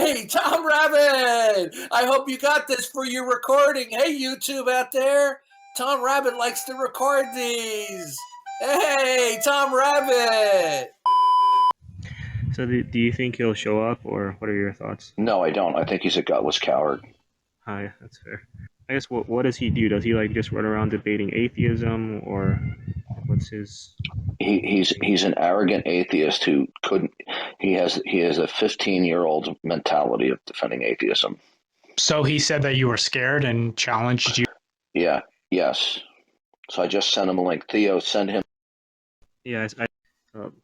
Hey, Tom Rabbit! I hope you got this for your recording. Hey, YouTube out there. Tom Rabbit likes to record these. Hey, Tom Rabbit! So do you think he'll show up, or what are your thoughts? No, I don't. I think he's a gutless coward. Yeah, that's fair. I guess what does he do? Does he like just run around debating atheism, or what's his? He's an arrogant atheist who couldn't. He has a 15-year-old mentality of defending atheism. So he said that you were scared and challenged you. Yeah. Yes. So I just sent him a link. Theo, send him. Yeah,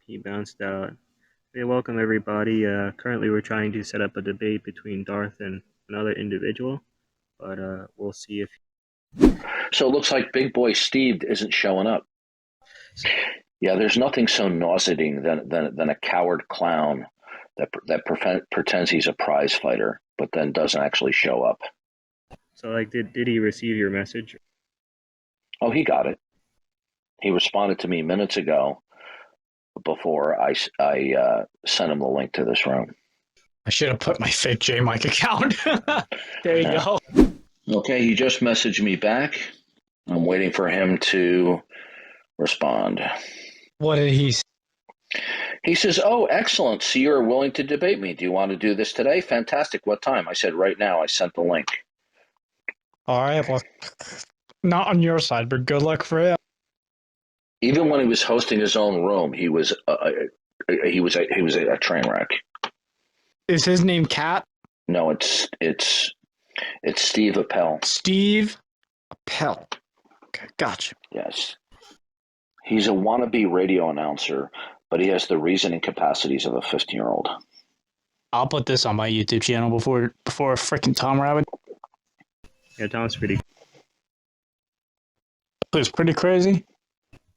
he bounced out. Hey, welcome everybody. Currently, we're trying to set up a debate between Darth and another individual, but we'll see if. So it looks like Big Boy Steve isn't showing up. Yeah, there's nothing so nauseating than a coward clown that pretends he's a prize fighter, but then doesn't actually show up. So, like, did he receive your message? Oh, he got it. He responded to me minutes ago before I sent him the link to this room. I should have put my fake JMic account. There you go. Okay, he just messaged me back. I'm waiting for him to respond. What did he say? He says, "Oh, excellent. So you're willing to debate me. Do you want to do this today? Fantastic. What time?" I said, "Right now." I sent the link. All right, well, not on your side, but good luck for him. Even when he was hosting his own room, he was a train wreck. Is his name Cat? No, it's Steve Appell. Steve Appell. Okay, gotcha. Yes. He's a wannabe radio announcer, but he has the reasoning capacities of a 15-year-old. I'll put this on my YouTube channel before freaking Tom Rabbit. Yeah, Tom's pretty. It's pretty crazy.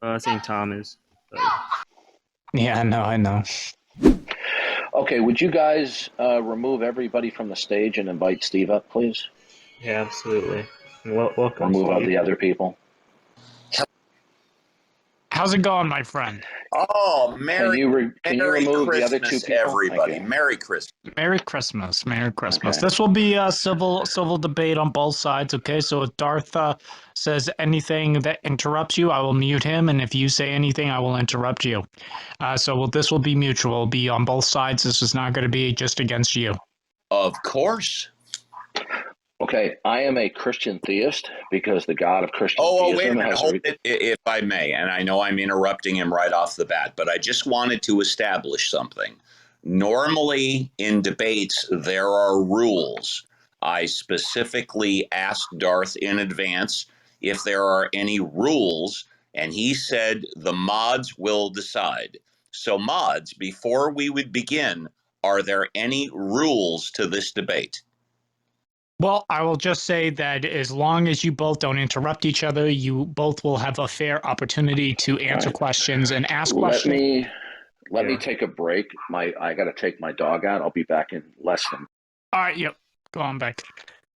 I think Tom is. But... Yeah, I know. Okay, would you guys remove everybody from the stage and invite Steve up, please? Yeah, absolutely. Welcome. Remove all the other people. How's it going, my friend? Oh, Can you remove Christmas, the other two people? everybody. Merry Christmas. Merry Christmas. Merry Christmas. Okay. This will be a civil debate on both sides, okay? So if Darth says anything that interrupts you, I will mute him, and if you say anything, I will interrupt you. This will be mutual. It'll be on both sides. This is not going to be just against you. Of course. Okay, I am a Christian theist because the God of Christian wait a theism minute. has... Hold it, if I may, and I know I'm interrupting him right off the bat, but I just wanted to establish something. Normally in debates, there are rules. I specifically asked Darth in advance if there are any rules, and he said the mods will decide. So mods, before we would begin, are there any rules to this debate? Well, I will just say that as long as you both don't interrupt each other, you both will have a fair opportunity to answer questions and ask questions. Let me take a break. I got to take my dog out. I'll be back in less than... All right, yep. Go on back.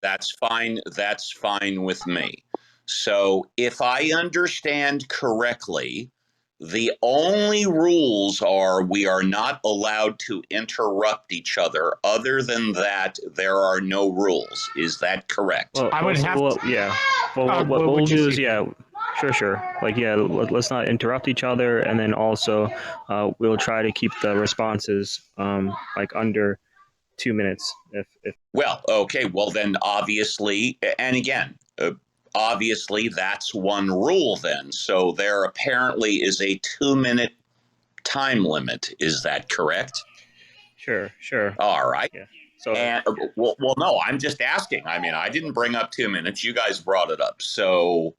That's fine. That's fine with me. So if I understand correctly, the only rules are we are not allowed to interrupt each other. Other than that, there are no rules. Is that correct? Well, I would have to... Yeah. Well, what we'll do is, yeah, sure. Like, yeah, let's not interrupt each other, and then also we'll try to keep the responses like under 2 minutes. If Well, okay. Well, then obviously, and again, obviously that's one rule then. So there apparently is a 2-minute time limit. Is that correct? Sure. All right. Yeah. So, and well, no, I'm just asking. I mean, I didn't bring up 2 minutes. You guys brought it up. So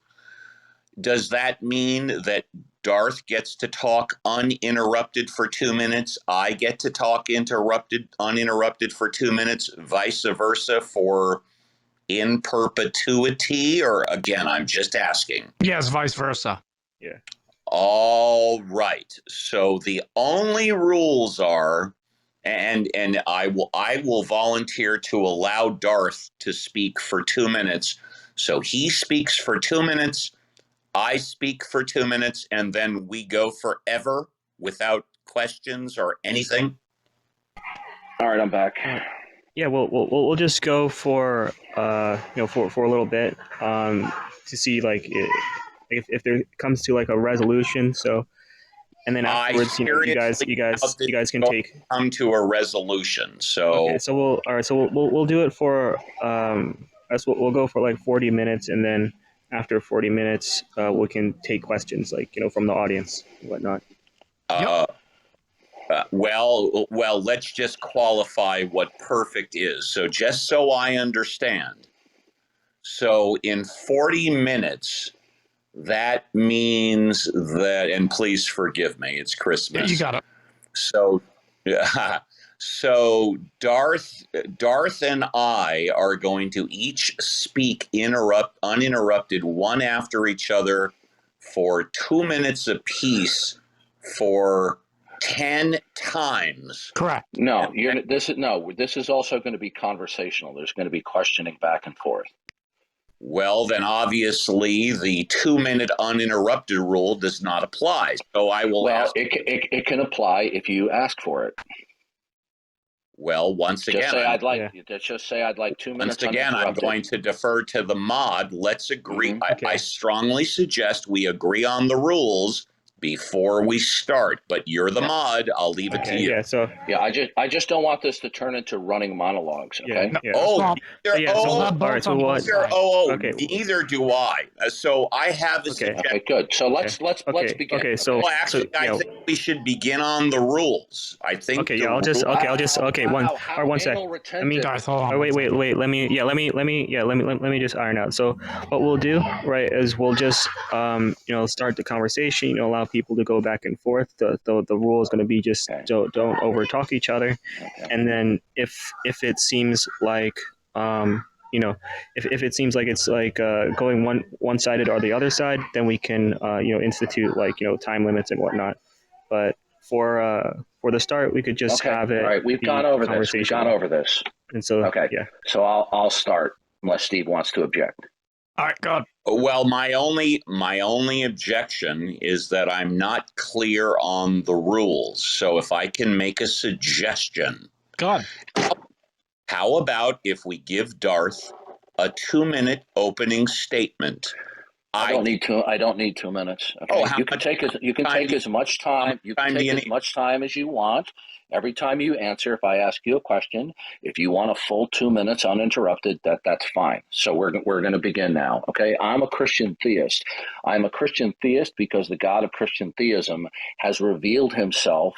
does that mean that Darth gets to talk uninterrupted for 2 minutes? I get to talk uninterrupted for 2 minutes, vice versa for in perpetuity? Or again, I'm just asking. Yes, vice versa. Yeah. All right. So the only rules are, and I will volunteer to allow Darth to speak for 2 minutes. So he speaks for 2 minutes. I speak for 2 minutes, and then we go forever without questions or anything. All right, I'm back. Yeah, we'll just go for for a little bit to see like if there comes to like a resolution. So and then I afterwards, seriously doubt this you guys is can going take. to come to a resolution. Okay, So so we'll do it for us. We'll go for like 40 minutes, and then after 40 minutes, we can take questions like from the audience and whatnot. Yep. well, let's just qualify what perfect is. So just so I understand, so in 40 minutes, that means that, and please forgive me, it's Yeah, Christmas. you got it. So, so Darth and I are going to each speak uninterrupted, one after each other, for 2 minutes apiece for 10 times. Correct. No, this is also going to be conversational. There's going to be questioning back and forth. Well, then obviously the 2 minute uninterrupted rule does not apply. So I will Well, ask. it can apply if you ask for it. Well, once Just again, say I'm, I'd like. Just say I'd like 2 minutes once again, I'm uninterrupted. going to defer to the mod. Let's agree. Mhm. Okay. I strongly suggest we agree on the rules before we start. But you're the mod. I'll leave it to Okay, you. yeah. So Yeah, I just don't want this to turn into running monologues. Okay. yeah. Oh, Well, neither, Yeah, so we'll oh, have all both right. So on both what? sides. Okay. neither do I. So I have a Okay. suggestion. Okay. Good. So let's Okay. begin. Okay. So Well, actually, I think we should begin on the rules. I think. Okay. Yeah. I'll just. Okay. I'll just. Okay. One. How Or one sec. anal Let me. Darth, hold on. Oh, wait. Let me just iron out. So what we'll do, right, is we'll just start the conversation. Allow people to go back and forth. The rule is going to be just Okay. don't over talk each other, Okay. and then if it seems like if it seems like it's like going one sided or the other side, then we can institute like time limits and whatnot. But for the start, we could just Okay. have it. All right. We've gone over this. We've gone over this. And so Okay. yeah. So I'll start unless Steve wants to object. All right, go ahead. Well, my only objection is that I'm not clear on the rules. So if I can make a suggestion, Go ahead. how about if we give Darth a 2 minute opening statement? I don't need 2 minutes. Okay. Oh, how you can much take as much time. You can time do take you as need? much time as you want. Every time you answer, if I ask you a question, if you want a full 2 minutes uninterrupted, that's fine. So we're going to begin now. Okay. I'm a Christian theist. I'm a Christian theist because the God of Christian theism has revealed himself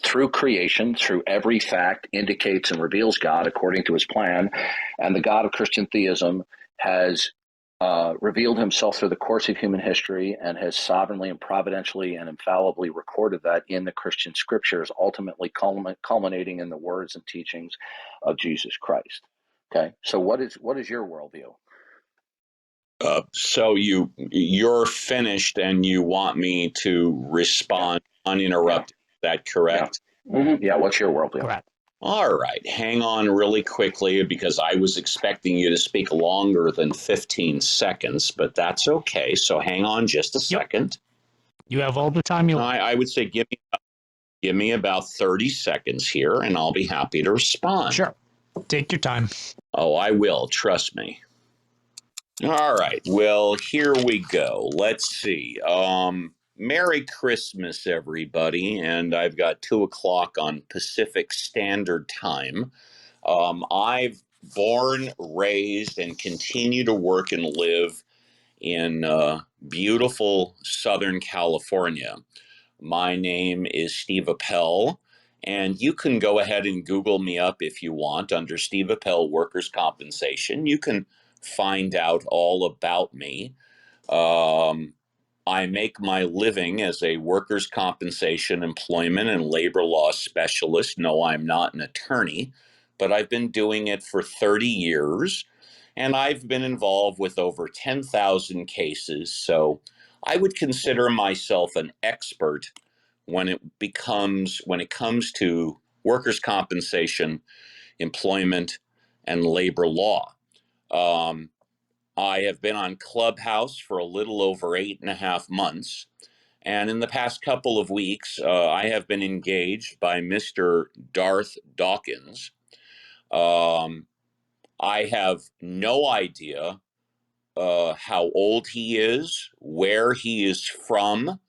through creation, through every fact, indicates and reveals God according to his plan. And the God of Christian theism has revealed himself through the course of human history and has sovereignly and providentially and infallibly recorded that in the Christian scriptures, ultimately culminating in the words and teachings of Jesus Christ. Okay, so what is your worldview? So you're finished and you want me to respond uninterrupted. Is that correct? Mm-hmm. Yeah, what's your worldview? Correct. All right, hang on really quickly because I was expecting you to speak longer than 15 seconds, but that's okay. So hang on just a second. You have all the time you want. I would say give me about 30 seconds here and I'll be happy to respond. Sure. Take your time. Oh, I will, trust me. All right, well, here we go. Let's see. Merry Christmas, everybody, and I've got 2 o'clock on Pacific Standard Time. I've born, raised, and continue to work and live in beautiful Southern California. My name is Steve Appell, and you can go ahead and Google me up if you want under Steve Appell Workers' Compensation. You can find out all about me. I make my living as a workers' compensation, employment, and labor law specialist. No, I'm not an attorney, but I've been doing it for 30 years, and I've been involved with over 10,000 cases. So I would consider myself an expert when it comes to workers' compensation, employment, and labor law. Um, I have been on Clubhouse for a little over 8.5 months. And in the past couple of weeks, I have been engaged by Mr. Darth Dawkins. I have no idea how old he is, where he is from,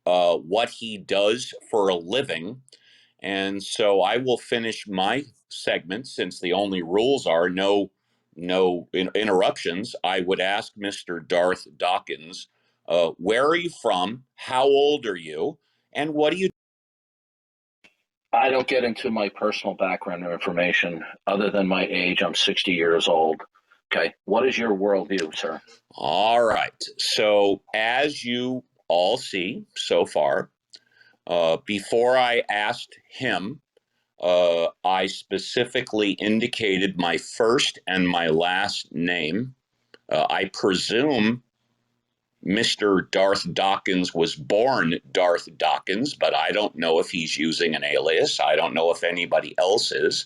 what he does for a living. And so I will finish my segment, since the only rules are no interruptions. I would ask Mr. Darth Dawkins, where are you from? How old are you? And what do you? I don't get into my personal background or information other than my age. I'm 60 years old. Okay. What is your worldview, sir? All right. So, as you all see so far, before I asked him, I specifically indicated my first and my last name. I presume Mr. Darth Dawkins was born Darth Dawkins, but I don't know if he's using an alias. I don't know if anybody else is.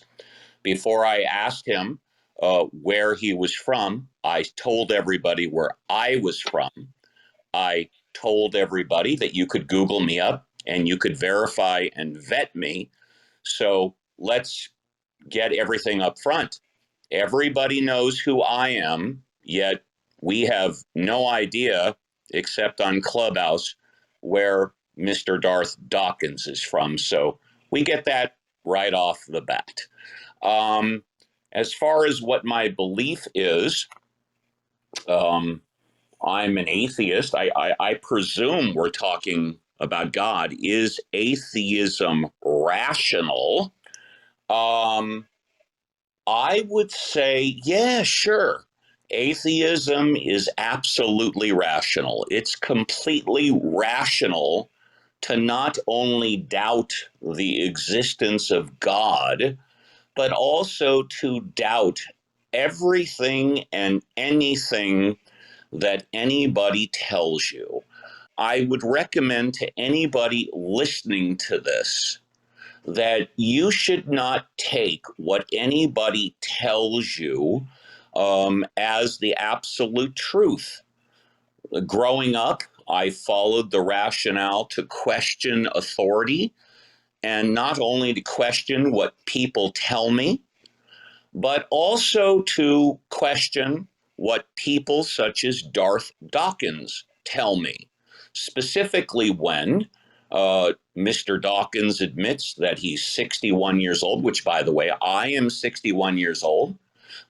Before I asked him where he was from, I told everybody where I was from. I told everybody that you could Google me up and you could verify and vet me. So let's get everything up front. Everybody knows who I am, yet we have no idea, except on Clubhouse, where Mr. Darth Dawkins is from. So we get that right off the bat. As far as what my belief is, I'm an atheist. I presume we're talking about God. Is atheism rational? I would say, yeah, sure. Atheism is absolutely rational. It's completely rational to not only doubt the existence of God, but also to doubt everything and anything that anybody tells you. I would recommend to anybody listening to this that you should not take what anybody tells you as the absolute truth. Growing up, I followed the rationale to question authority, and not only to question what people tell me, but also to question what people such as Darth Dawkins tell me, specifically when Mr. Dawkins admits that he's 61 years old, which, by the way, I am 61 years old,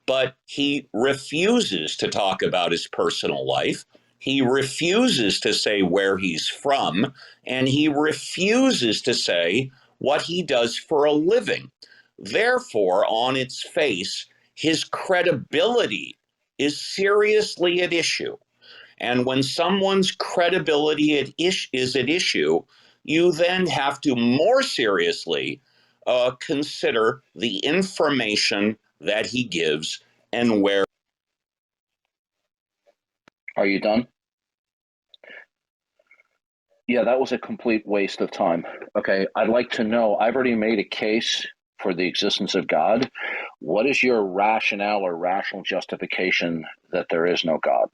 but he refuses to talk about his personal life. He refuses to say where he's from, and he refuses to say what he does for a living. Therefore, on its face, his credibility is seriously at issue. And when someone's credibility is at issue, you then have to more seriously consider the information that he gives and where. Are you done? Yeah, that was a complete waste of time. Okay, I'd like to know, I've already made a case for the existence of God. What is your rationale or rational justification that there is no God?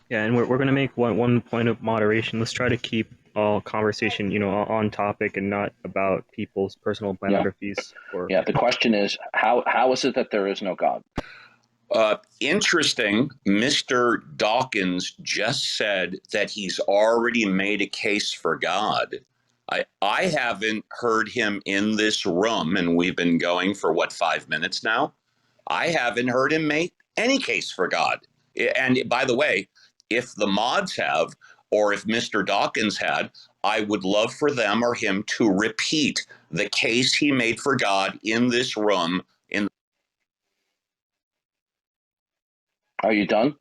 Yeah, and we're going to make one point of moderation. Let's try to keep all conversation, on topic and not about people's personal biographies. Yeah, the question is, how is it that there is no God? Interesting. Mr. Dawkins just said that he's already made a case for God. I haven't heard him in this room, and we've been going for 5 minutes now. I haven't heard him make any case for God. And by the way, if the mods have, or if Mr. Dawkins had, I would love for them or him to repeat the case he made for God in this room. Are you done?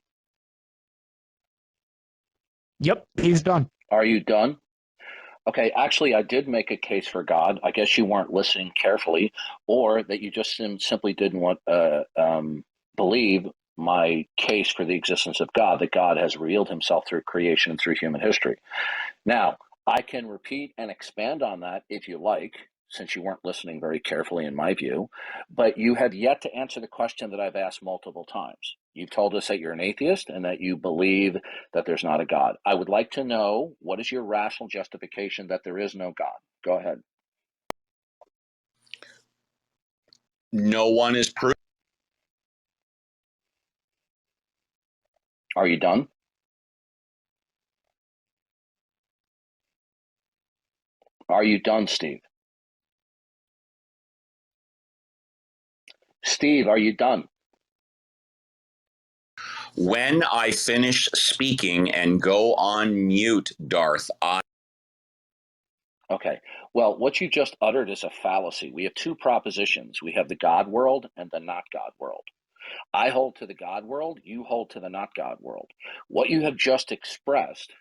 Yep, he's done. Are you done? Okay, actually, I did make a case for God. I guess you weren't listening carefully, or that you just simply didn't want believe my case for the existence of God, that God has revealed himself through creation and through human history. Now, I can repeat and expand on that if you like, since you weren't listening very carefully, in my view, but you have yet to answer the question that I've asked multiple times. You've told us that you're an atheist and that you believe that there's not a God. I would like to know, what is your rational justification that there is no God? Go ahead. No one is proving. Are you done? Are you done, Steve? Steve, are you done? When I finish speaking and go on mute, Darth, Okay. Well, what you just uttered is a fallacy. We have two propositions. We have the God world and the not God world. I hold to the God world. You hold to the not God world. What you have just expressed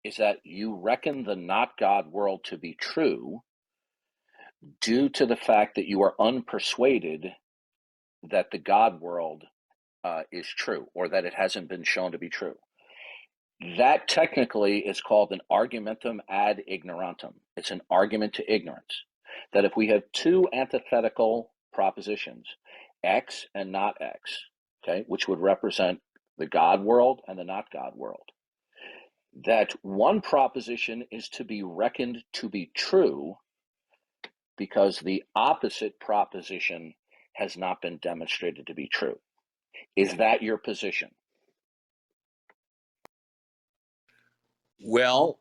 is that you reckon the not God world to be true due to the fact that you are unpersuaded that the God world is true, or that it hasn't been shown to be true. That technically is called an argumentum ad ignorantum. It's an argument to ignorance. That if we have two antithetical propositions, X and not X, okay, which would represent the God world and the not God world, that one proposition is to be reckoned to be true because the opposite proposition has not been demonstrated to be true. Is that your position? well,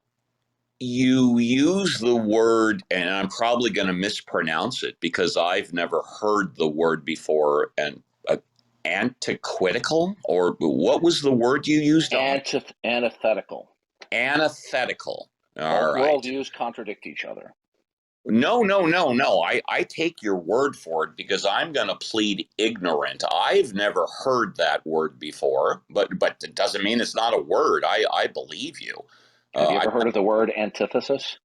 you use the word, and I'm probably going to mispronounce it because I've never heard the word before, and antiquitical, or what was the word you used on? Antithetical. Antithetical. All Both right. worldviews contradict each other. No, no, no, no. I take your word for it because I'm going to plead ignorant. I've never heard that word before, but it doesn't mean it's not a word. I believe you. Have you ever heard of the word antithesis?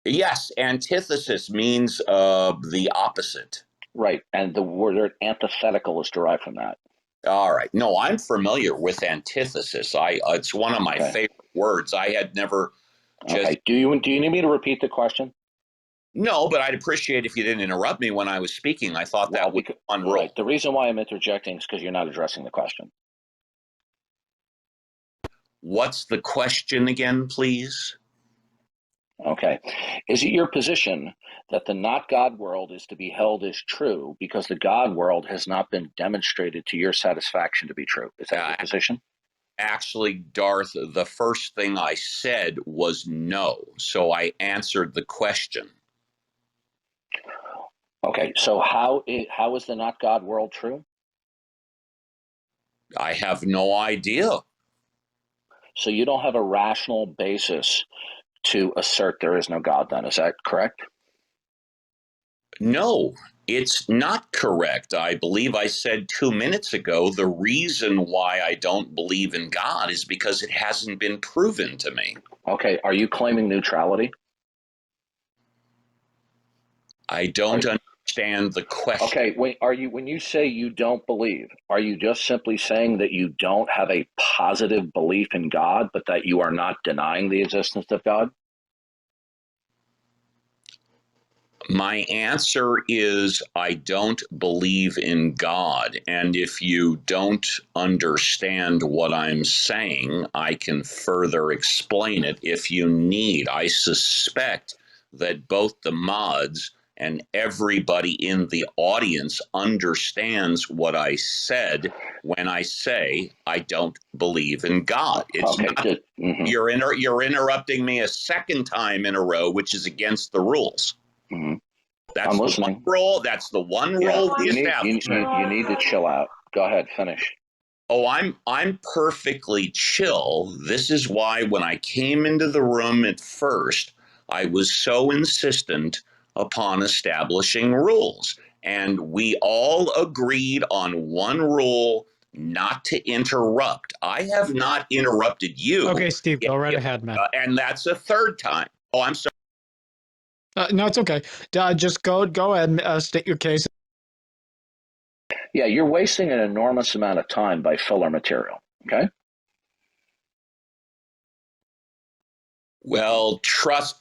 Yes, antithesis means the opposite. Right, and the word antithetical is derived from that. All right. No, I'm familiar with antithesis. It's one of my favorite words. I had never just. Okay. Do you need me to repeat the question? No, but I'd appreciate if you didn't interrupt me when I was speaking. I thought that was unreal. Right. The reason why I'm interjecting is because you're not addressing the question. What's the question again, please? Okay. Is it your position that the not God world is to be held as true because the God world has not been demonstrated to your satisfaction to be true? Is that your position? Actually, Darth, the first thing I said was no. So I answered the question. Okay. So how is the not God world true? I have no idea. So you don't have a rational basis to assert there is no God then. Is that correct? No, it's not correct. I believe I said 2 minutes ago the reason why I don't believe in God is because it hasn't been proven to me. Okay. Are you claiming neutrality? I don't understand the question. Okay. When you say you don't believe, are you just simply saying that you don't have a positive belief in God, but that you are not denying the existence of God? My answer is I don't believe in God. And if you don't understand what I'm saying, I can further explain it if you need. I suspect that both the mods and everybody in the audience understands what I said when I say I don't believe in God. It's Okay. not. You're interrupting me a second time in a row, which is against the rules. Mm-hmm. That's I'm the listening. one rule. That's the one rule we established. You need to chill out. Go ahead, finish. Oh, I'm perfectly chill. This is why when I came into the room at first, I was so insistent upon establishing rules. And we all agreed on one rule, not to interrupt. I have not interrupted you. Okay, Steve, go right ahead, man. And that's a third time. Oh, I'm sorry. No, it's okay. Just go ahead and state your case. Yeah, you're wasting an enormous amount of time by filler material. Okay. Well, trust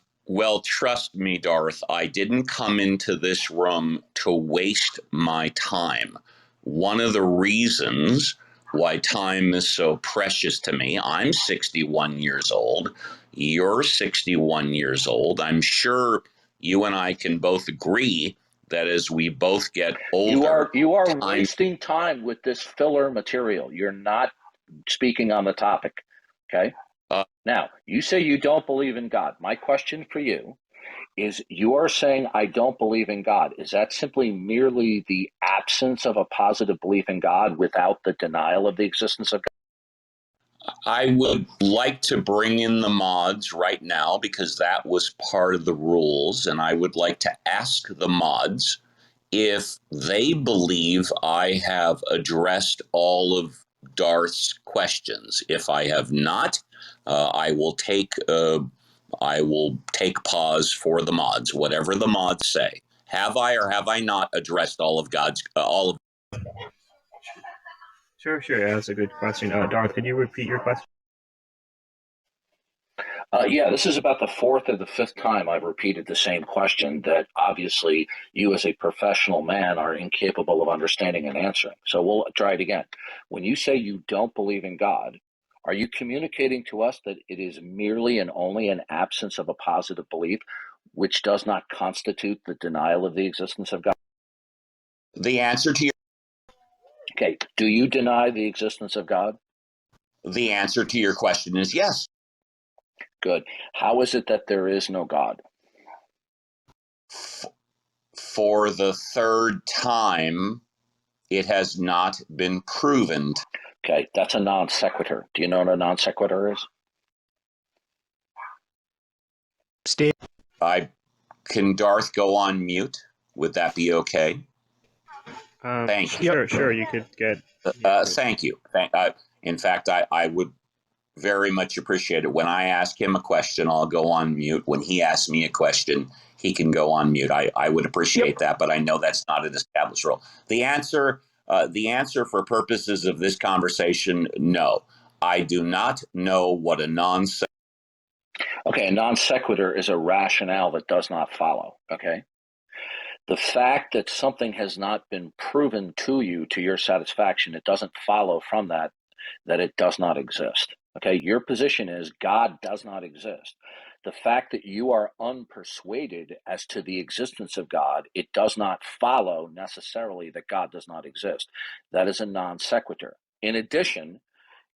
me, Darth. I didn't come into this room to waste my time. One of the reasons why time is so precious to me, I'm 61 years old. You're 61 years old. I'm sure you and I can both agree that as we both get older, you are time wasting time with this filler material. You're not speaking on the topic. Okay. Now, you say you don't believe in God. My question for you is, you are saying I don't believe in God. Is that simply merely the absence of a positive belief in God without the denial of the existence of God? I would like to bring in the mods right now because that was part of the rules, and I would like to ask the mods if they believe I have addressed all of Darth's questions. If I have not, I will take pause for the mods, whatever the mods say. Have I or have I not addressed all of God's all of? Sure. Yeah, that's a good question. Darth, could you repeat your question? Yeah, this is about the fourth or the fifth time I've repeated the same question that obviously you as a professional man are incapable of understanding and answering. So we'll try it again. When you say you don't believe in God, are you communicating to us that it is merely and only an absence of a positive belief, which does not constitute the denial of the existence of God? The answer to your Okay, do you deny the existence of God? the answer to your question is yes. Good. How is it that there is no God? For the third time, it has not been proven. Okay, that's a non sequitur. Do you know what a non sequitur is? Steve? Can Darth go on mute? Would that be okay? Thank you. Sure. You could get. Thank you. In fact, I would very much appreciate it. When I ask him a question, I'll go on mute. When he asks me a question, he can go on mute. I would appreciate that, but I know that's not an established rule. The answer for purposes of this conversation, no. I do not know what a non. Okay, a non sequitur is a rationale that does not follow. Okay. The fact that something has not been proven to you to your satisfaction, it doesn't follow from that it does not exist. Okay, your position is God does not exist. The fact that you are unpersuaded as to the existence of God, it does not follow necessarily that God does not exist. That is a non sequitur. In addition,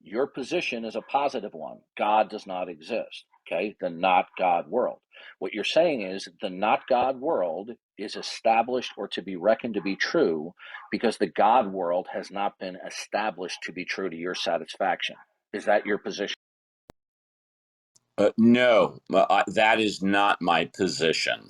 your position is a positive one. God does not exist. Okay, the not God world. What you're saying is the not God world is established or to be reckoned to be true because the God world has not been established to be true to your satisfaction. Is that your position? No, that is not my position.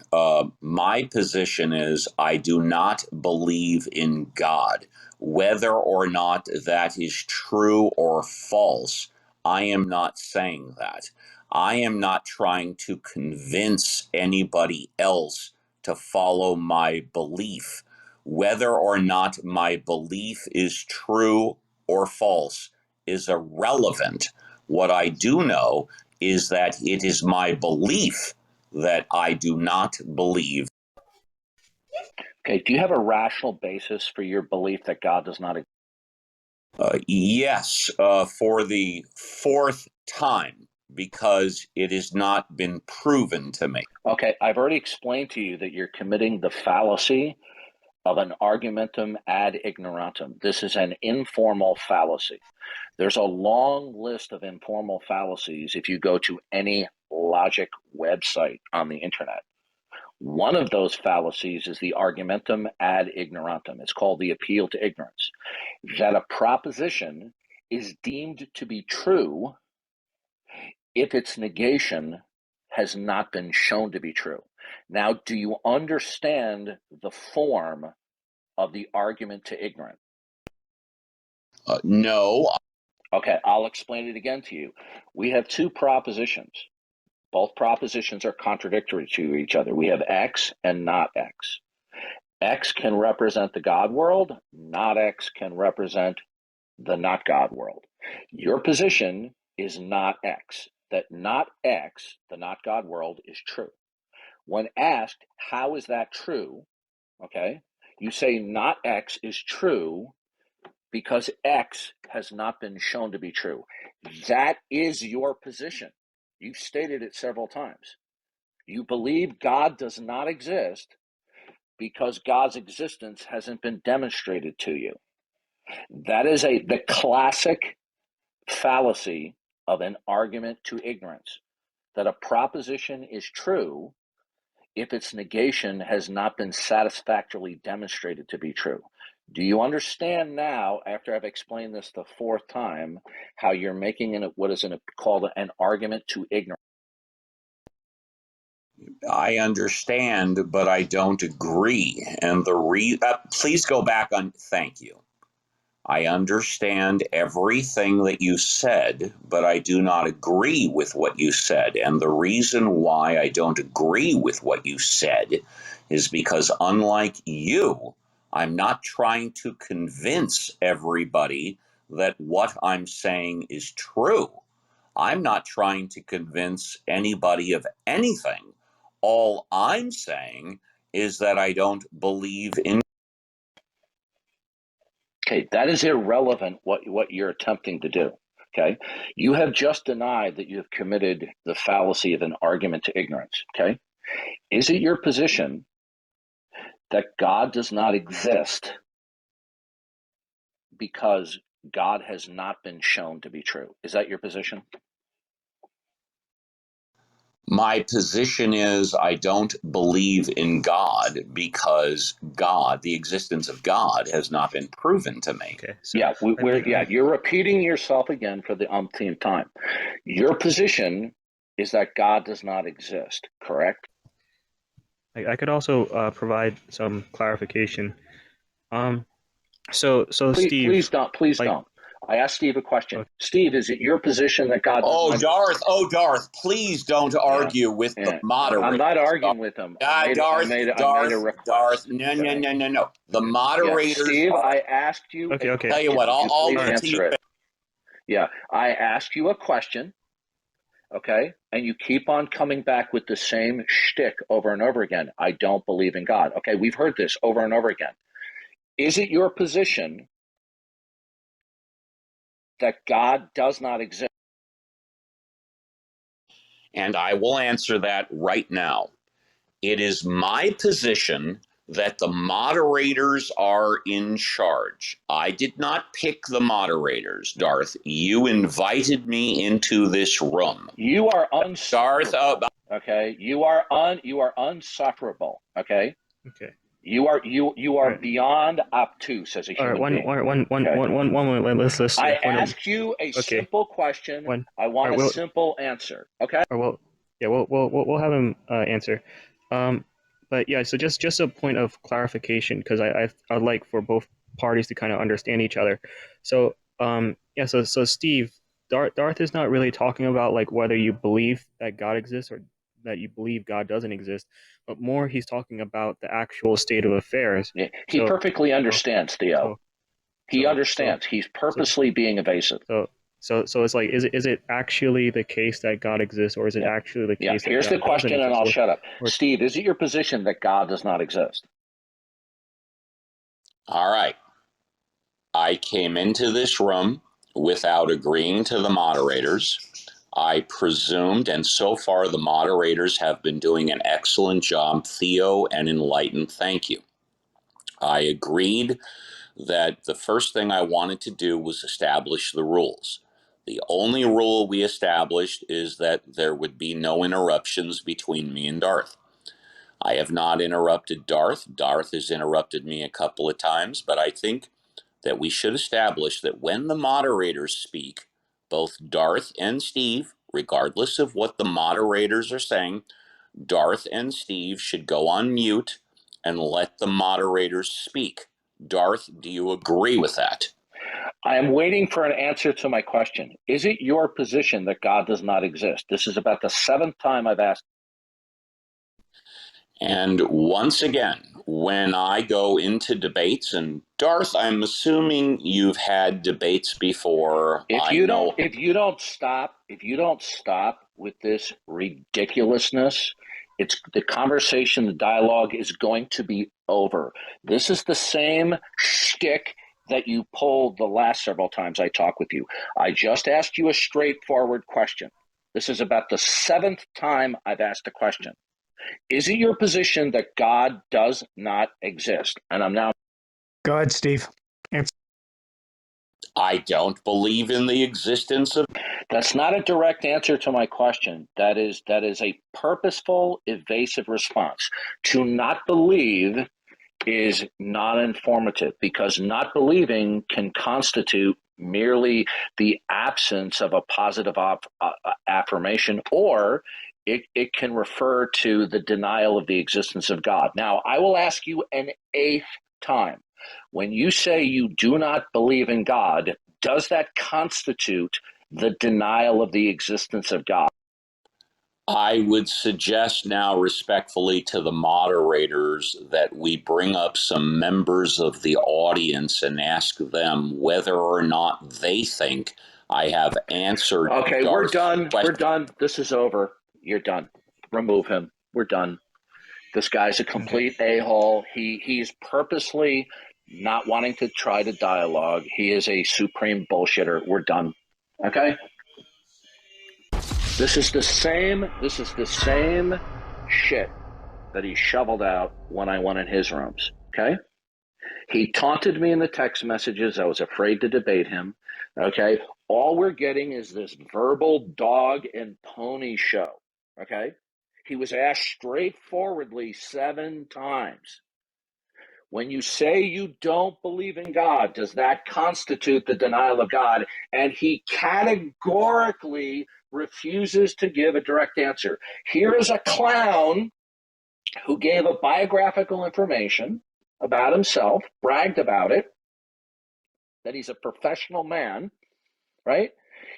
My position is I do not believe in God. Whether or not that is true or false, I am not saying that. I am not trying to convince anybody else to follow my belief. Whether or not my belief is true or false is irrelevant. What I do know is that it is my belief that I do not believe. Okay, do you have a rational basis for your belief that God does not exist? Yes, for the fourth time, because it has not been proven to me. Okay, I've already explained to you that you're committing the fallacy of an argumentum ad ignorantum. This is an informal fallacy. There's a long list of informal fallacies if you go to any logic website on the internet. One of those fallacies is the argumentum ad ignorantum. It's called the appeal to ignorance. That a proposition is deemed to be true if its negation has not been shown to be true. Now, do you understand the form of the argument to ignorance? No. Okay, I'll explain it again to you. We have two propositions. Both propositions are contradictory to each other. We have X and not X. X can represent the God world, not X can represent the not God world. Your position is not X, that not X, the not God world, is true. When asked, how is that true? Okay, you say not X is true because X has not been shown to be true. That is your position. You've stated it several times. You believe God does not exist because God's existence hasn't been demonstrated to you. That is the classic fallacy of an argument to ignorance, that a proposition is true if its negation has not been satisfactorily demonstrated to be true. Do you understand now, after I've explained this the fourth time, how you're making what is called an argument to ignorance? I understand, but I don't agree. And please go back on. Thank you. I understand everything that you said, but I do not agree with what you said. And the reason why I don't agree with what you said is because, unlike you, I'm not trying to convince everybody that what I'm saying is true. I'm not trying to convince anybody of anything. All I'm saying is that I don't believe in. Okay, that is irrelevant what you're attempting to do. Okay, you have just denied that you have committed the fallacy of an argument to ignorance. Okay, is it your position that God does not exist because God has not been shown to be true? Is that your position? My position is I don't believe in God because God, the existence of God, has not been proven to me. Okay. So, you're repeating yourself again for the umpteenth time. Your position is that God does not exist, correct? I could also provide some clarification. So Steve, Please don't. I asked Steve a question. Okay. Steve, is it your position that God does not Darth, please don't argue with the moderator. I'm not arguing with him. Darth, no. The moderators. Steve, I asked you. Okay. Tell you what, I'll answer it. Yeah, I asked you a question, okay, and you keep on coming back with the same shtick over and over again. I don't believe in God. Okay, we've heard this over and over again. Is it your position that God does not exist? And I will answer that right now. It is my position that the moderators are in charge. I did not pick the moderators, Darth. You invited me into this room. You are unsufferable. Darth, okay, you are unsufferable. Okay. Okay. You are beyond obtuse as a human being. One moment. Let's. I asked you a simple question. I want a simple answer. Okay. We'll have him answer. But yeah, so just a point of clarification, because I'd like for both parties to kind of understand each other. So so Steve, Darth is not really talking about like whether you believe that God exists or that you believe God doesn't exist, but more he's talking about the actual state of affairs. Yeah, he perfectly understands, Theo. He understands. He's purposely being evasive. So it's like, is it actually the case that God exists, or is it actually the case that here's God the question, and I'll shut up. Or, Steve, is it your position that God does not exist? All right. I came into this room without agreeing to the moderators. I presumed, and so far the moderators have been doing an excellent job, Theo and Enlightened. Thank you. I agreed that the first thing I wanted to do was establish the rules. The only rule we established is that there would be no interruptions between me and Darth. I have not interrupted Darth. Darth has interrupted me a couple of times, but I think that we should establish that when the moderators speak, both Darth and Steve, regardless of what the moderators are saying, Darth and Steve should go on mute and let the moderators speak. Darth, do you agree with that? I am waiting for an answer to my question. Is it your position that God does not exist? This is about the 7th time I've asked. And once again, when I go into debates, and Darth, I'm assuming you've had debates before. If you don't stop with this ridiculousness, the conversation, the dialogue is going to be over. This is the same shtick that you pulled the last several times I talked with you. I just asked you a straightforward question. This is about the 7th time I've asked a question. Is it your position that God does not exist? And I'm now. Go ahead, Steve. I don't believe in the existence of. That's not a direct answer to my question. That is a purposeful, evasive response. To not believe is not informative, because not believing can constitute merely the absence of a positive affirmation, or it can refer to the denial of the existence of God. Now, I will ask you an eighth time. When you say you do not believe in God, does that constitute the denial of the existence of God? I would suggest now respectfully to the moderators that we bring up some members of the audience and ask them whether or not they think I have answered. Okay, we're done. question. We're done. This is over. You're done. Remove him. We're done. This guy's a complete a-hole. He's purposely not wanting to try to dialogue. He is a supreme bullshitter. We're done. Okay? This is the same shit that he shoveled out when I went in his rooms. Okay? He taunted me in the text messages. I was afraid to debate him. Okay? All we're getting is this verbal dog and pony show. Okay? He was asked straightforwardly 7 times. When you say you don't believe in God, does that constitute the denial of God? And he categorically refuses to give a direct answer. Here is a clown who gave a biographical information about himself, bragged about it, that he's a professional man, right?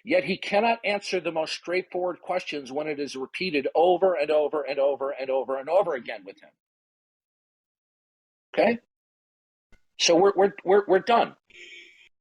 Yet he cannot answer the most straightforward questions when it is repeated over and over and over and over and over again with him. Okay? So we're done.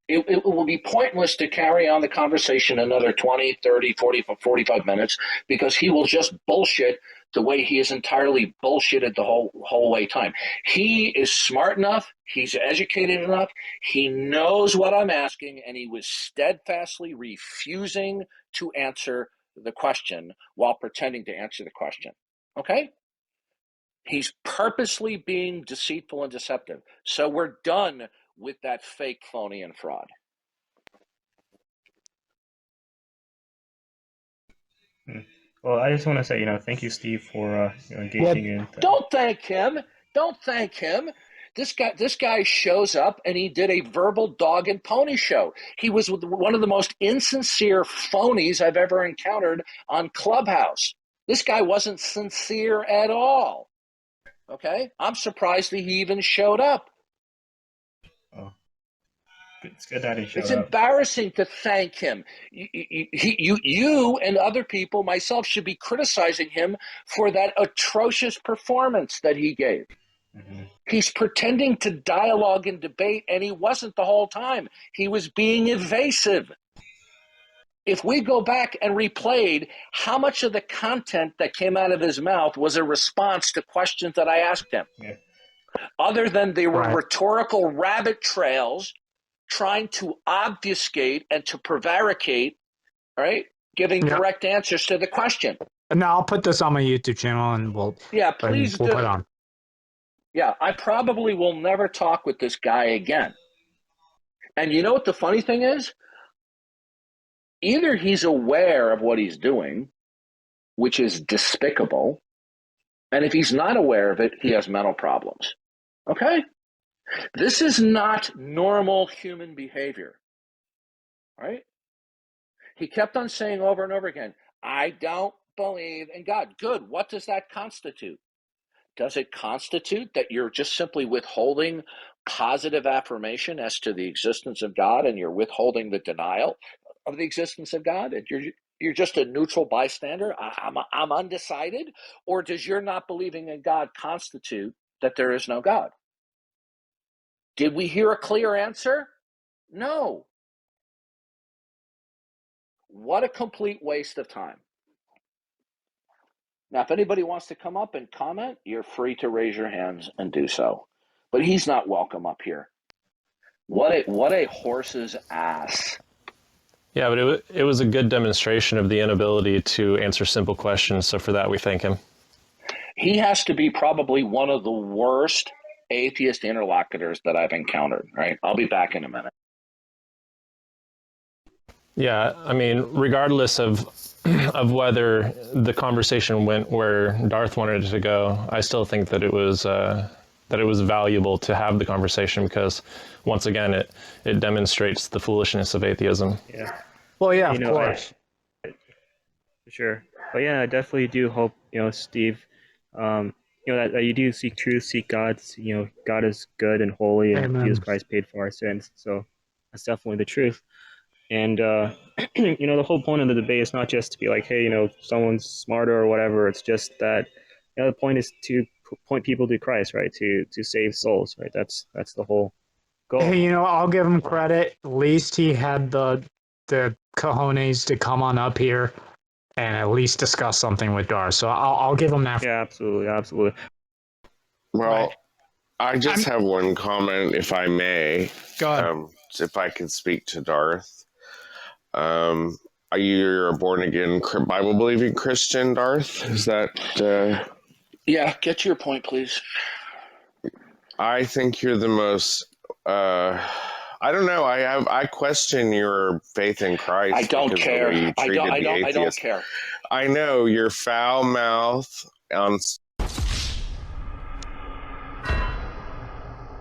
It will be pointless to carry on the conversation another 20, 30, 40, 45 minutes, because he will just bullshit the way he is entirely bullshitted the whole way time. He is smart enough, he's educated enough, he knows what I'm asking, and he was steadfastly refusing to answer the question while pretending to answer the question. Okay? He's purposely being deceitful and deceptive. So we're done with that fake, phony, and fraud. Well, I just want to say, thank you, Steve, for engaging in. Don't thank him. Don't thank him. This guy shows up and he did a verbal dog and pony show. He was one of the most insincere phonies I've ever encountered on Clubhouse. This guy wasn't sincere at all. Okay? I'm surprised that he even showed up. Oh. It's good that he showed It's up. embarrassing to thank him. You and other people, myself, should be criticizing him for that atrocious performance that he gave. Mm-hmm. He's pretending to dialogue and debate, and he wasn't the whole time. He was being evasive. If we go back and replayed, how much of the content that came out of his mouth was a response to questions that I asked him? Yeah. Other than they were rhetorical rabbit trails trying to obfuscate and to prevaricate, right? Giving direct answers to the question. Now I'll put this on my YouTube channel and we'll please we'll do. put it on. Yeah, I probably will never talk with this guy again. And you know what the funny thing is? Either he's aware of what he's doing, which is despicable, and if he's not aware of it, he has mental problems. Okay? This is not normal human behavior. Right? He kept on saying over and over again, I don't believe in God. Good. What does that constitute? Does it constitute that you're just simply withholding positive affirmation as to the existence of God, and you're withholding the denial of the existence of God, and you're just a neutral bystander? I'm undecided? Or does your not believing in God constitute that there is no God? Did we hear a clear answer? No. What a complete waste of time. Now, if anybody wants to come up and comment, you're free to raise your hands and do so. But he's not welcome up here. What a horse's ass. Yeah, but it was a good demonstration of the inability to answer simple questions, so for that we thank him. He has to be probably one of the worst atheist interlocutors that I've encountered, right? I'll be back in a minute. Yeah, I mean, regardless of whether the conversation went where Darth wanted it to go, I still think that it was valuable to have the conversation because, once again, it demonstrates the foolishness of atheism. Yeah. Well, yeah, You of know, course. For sure. But yeah, I definitely do hope, Steve, that you do seek truth, seek God. God is good and holy, and Jesus Amen. Christ paid for our sins. So that's definitely the truth. And, the whole point of the debate is not just to be like, hey, someone's smarter or whatever. It's just that, the point is to point people to Christ, right? To save souls, right? That's the whole goal. Hey, I'll give him credit. At least he had the cojones to come on up here and at least discuss something with Dar. So I'll give him that. Yeah, absolutely, absolutely. Well, Right. I just have one comment, if I may. Go ahead. If I could speak to Darth. You're a born again Bible believing Christian, Darth? Is that? Yeah, get to your point, please. I think you're the most. I don't know. I question your faith in Christ. I don't care. You I don't atheist. care. I know your foul mouth on.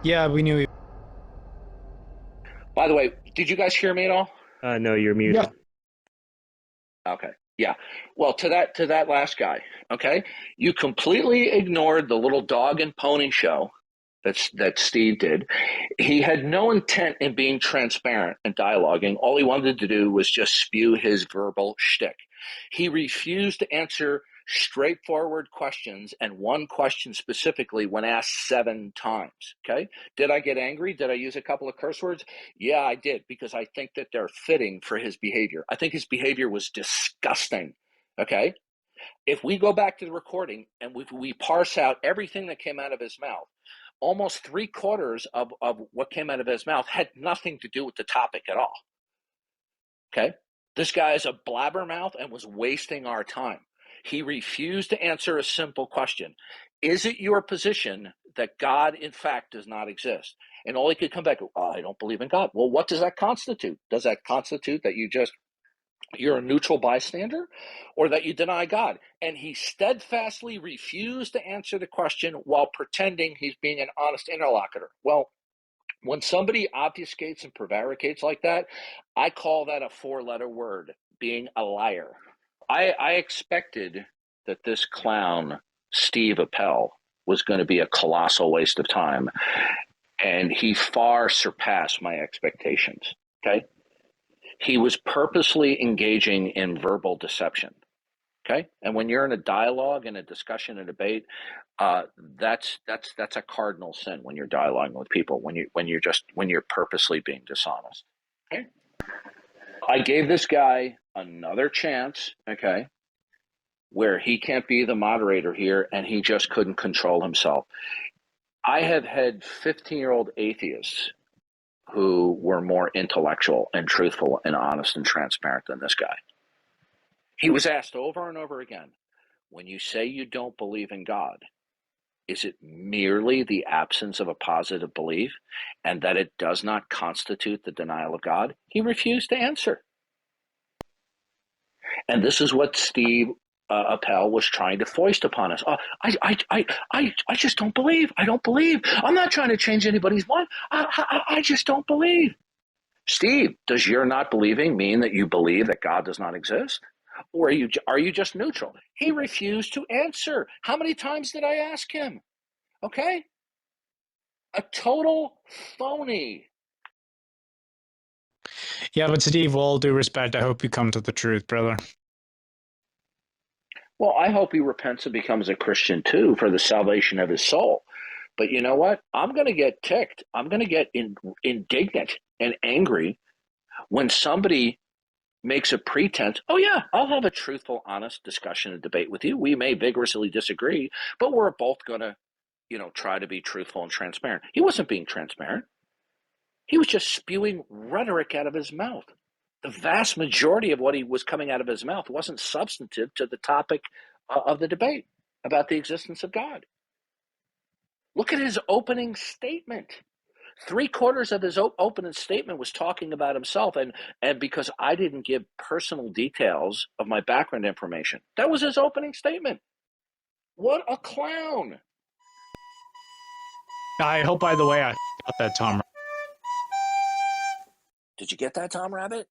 Yeah, we knew. By the way, did you guys hear me at all? No, you're muted. Yeah. Okay. Yeah. Well, to that last guy, okay, you completely ignored the little dog and pony show that Steve did. He had no intent in being transparent and dialoguing. All he wanted to do was just spew his verbal shtick. He refused to answer straightforward questions, and one question specifically when asked 7 times. Okay. Did I get angry? Did I use a couple of curse words? Yeah, I did, because I think that they're fitting for his behavior. I think his behavior was disgusting. Okay. If we go back to the recording and we parse out everything that came out of his mouth, almost 3/4 of what came out of his mouth had nothing to do with the topic at all. Okay. This guy is a blabbermouth and was wasting our time. He refused to answer a simple question. Is it your position that God, in fact, does not exist? And all he could come back, I don't believe in God. Well, what does that constitute? Does that constitute that you're a neutral bystander, or that you deny God? And he steadfastly refused to answer the question while pretending he's being an honest interlocutor. Well, when somebody obfuscates and prevaricates like that, I call that a 4-letter word, being a liar. I expected that this clown, Steve Appell, was going to be a colossal waste of time, and he far surpassed my expectations. Okay? He was purposely engaging in verbal deception. Okay, and when you're in a dialogue, in a discussion, a debate, that's a cardinal sin when you're dialoguing with people. When you're purposely being dishonest. Okay, I gave this guy another chance. Okay, where he can't be the moderator here, and he just couldn't control himself. I have had 15-year-old atheists who were more intellectual and truthful and honest and transparent than this guy. He was asked over and over again, when you say you don't believe in God, is it merely the absence of a positive belief and that it does not constitute the denial of God? He refused to answer. And this is what Steve Appell was trying to foist upon us. I just don't believe. I don't believe. I'm not trying to change anybody's mind. I just don't believe. Steve, does your not believing mean that you believe that God does not exist? Or are you just neutral? He refused to answer. How many times did I ask him? Okay? A total phony. Yeah, but Steve, with all due respect, I hope you come to the truth, brother. Well, I hope he repents and becomes a Christian too for the salvation of his soul. But you know what? I'm going to get ticked. I'm going to get indignant and angry when somebody makes a pretense. Oh, yeah, I'll have a truthful, honest discussion and debate with you. We may vigorously disagree, but we're both going to, try to be truthful and transparent. He wasn't being transparent. He was just spewing rhetoric out of his mouth. The vast majority of what he was coming out of his mouth wasn't substantive to the topic of the debate. about the existence of God. Look at his opening statement. 3/4 of his opening statement was talking about himself, and because I didn't give personal details of my background information. That was his opening statement. What a clown. I hope, by the way, I got that, Tom. Did you get that, Tom Rabbit?